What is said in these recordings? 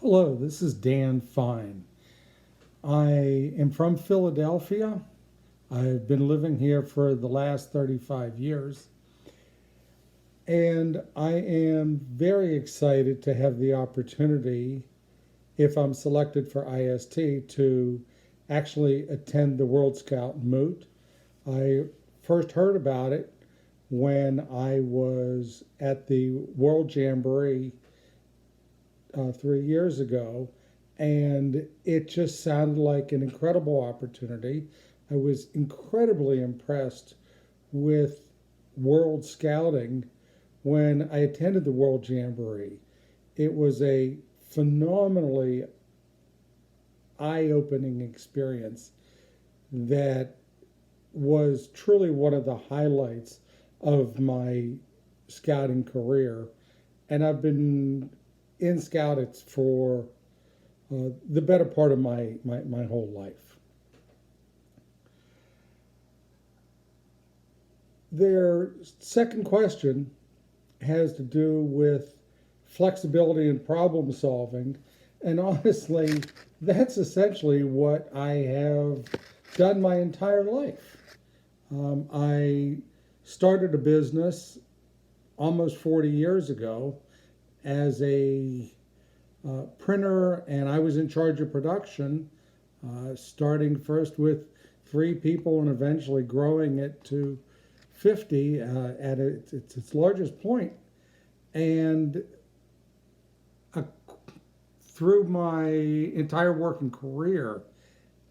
Hello, this is Dan Fein. I am from Philadelphia. I've been living here for the last 35 years, and I am very excited to have the opportunity, if I'm selected for IST, to actually attend the World Scout Moot. I first heard about it when I was at the World Jamboree 3 years ago, and it just sounded like an incredible opportunity. I was incredibly impressed with World Scouting when I attended the World Jamboree. It was a phenomenally eye opening experience that was truly one of the highlights of my scouting career. And I've been in Scoutits for the better part of my whole life. Their second question has to do with flexibility and problem solving. And honestly, that's essentially what I have done my entire life. I started a business almost 40 years ago as a printer, and I was in charge of production, starting first with 3 people and eventually growing it to 50 at its largest point. And uh, through my entire working career,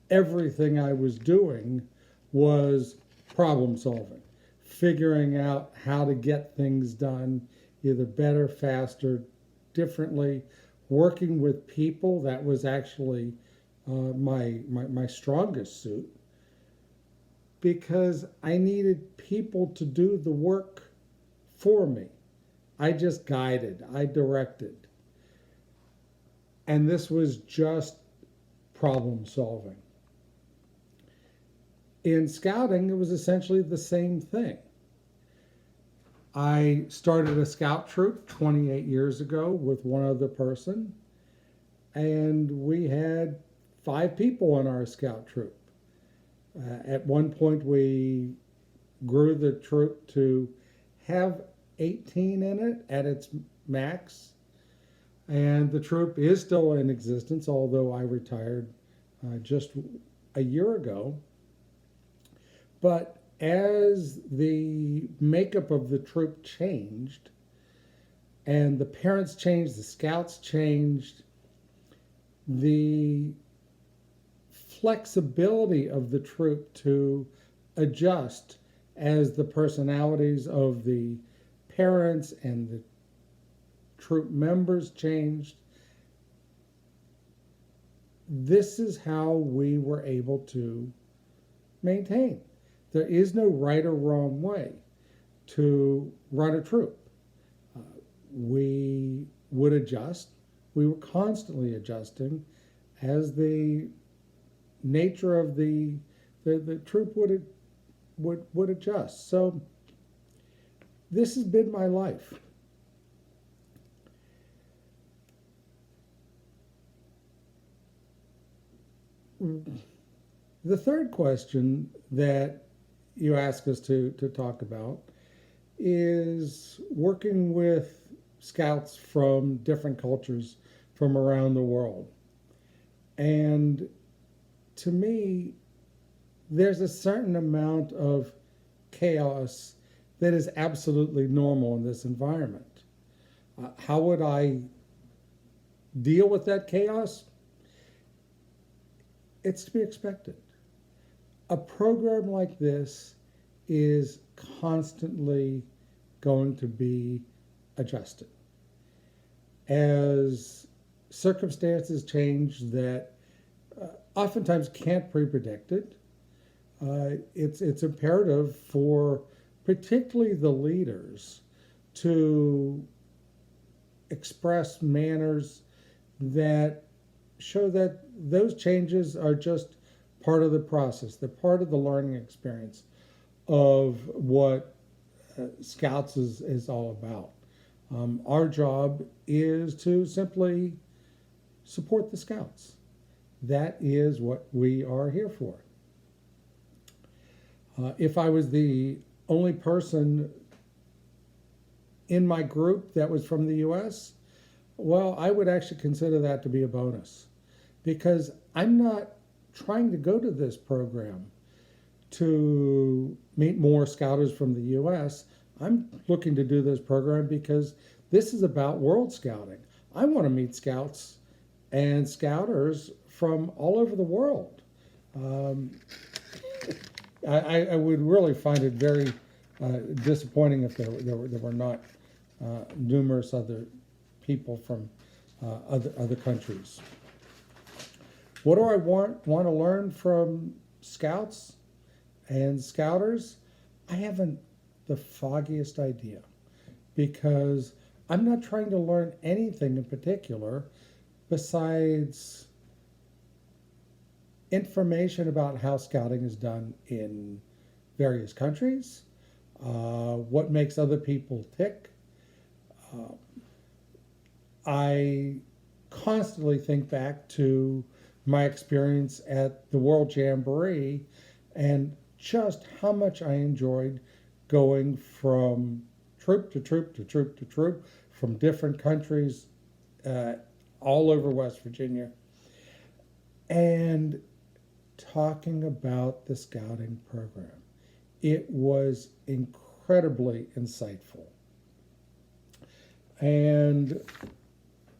everything I was doing was problem solving, figuring out how to get things done either better, faster, differently. Working with people, that was actually my strongest suit, because I needed people to do the work for me. I just guided, I directed. And this was just problem solving. In scouting, it was essentially the same thing. I started a scout troop 28 years ago with one other person, and we had 5 people in our scout troop. At one point, we grew the troop to have 18 in it at its max, and the troop is still in existence, although I retired just a year ago. But as the makeup of the troop changed, and the parents changed, the scouts changed, the flexibility of the troop to adjust as the personalities of the parents and the troop members changed. This is how we were able to maintain. There is no right or wrong way to run a troop. Uh, we would adjust. We were constantly adjusting as the nature of the troop would adjust. So this has been my life. The third question that you ask us to talk about is working with scouts from different cultures from around the world. And to me, there's a certain amount of chaos that is absolutely normal in this environment. How would I deal with that chaos? It's to be expected. A program like this is constantly going to be adjusted as circumstances change that oftentimes can't be predicted. It's imperative for particularly the leaders to express manners that show that those changes are just part of the process. They're part of the learning experience of what Scouts is all about. Our job is to simply support the Scouts. That is what we are here for. If I was the only person in my group that was from the US, well, I would actually consider that to be a bonus, because I'm not trying to go to this program to meet more Scouters from the US. I'm looking to do this program because this is about World Scouting. I want to meet Scouts and Scouters from all over the world. I would really find it very disappointing if there were not numerous other people from other countries. What do I want to learn from Scouts and Scouters? I haven't the foggiest idea, because I'm not trying to learn anything in particular besides information about how Scouting is done in various countries, what makes other people tick. I constantly think back to my experience at the World Jamboree and just how much I enjoyed going from troop to troop to troop to troop from different countries all over West Virginia, and talking about the Scouting program. It was incredibly insightful. And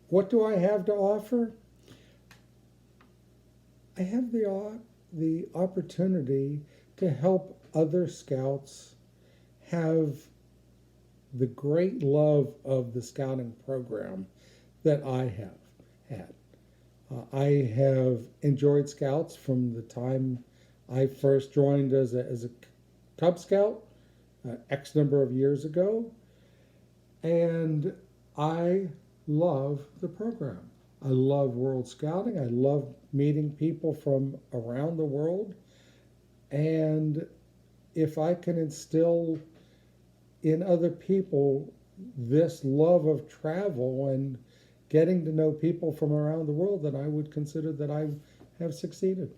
what do I have to offer? I have the opportunity to help other Scouts have the great love of the Scouting program that I have had. I have enjoyed Scouts from the time I first joined as a Cub Scout X number of years ago, and I love the program. I love World Scouting. I love meeting people from around the world, and if I can instill in other people this love of travel and getting to know people from around the world, then I would consider that I have succeeded.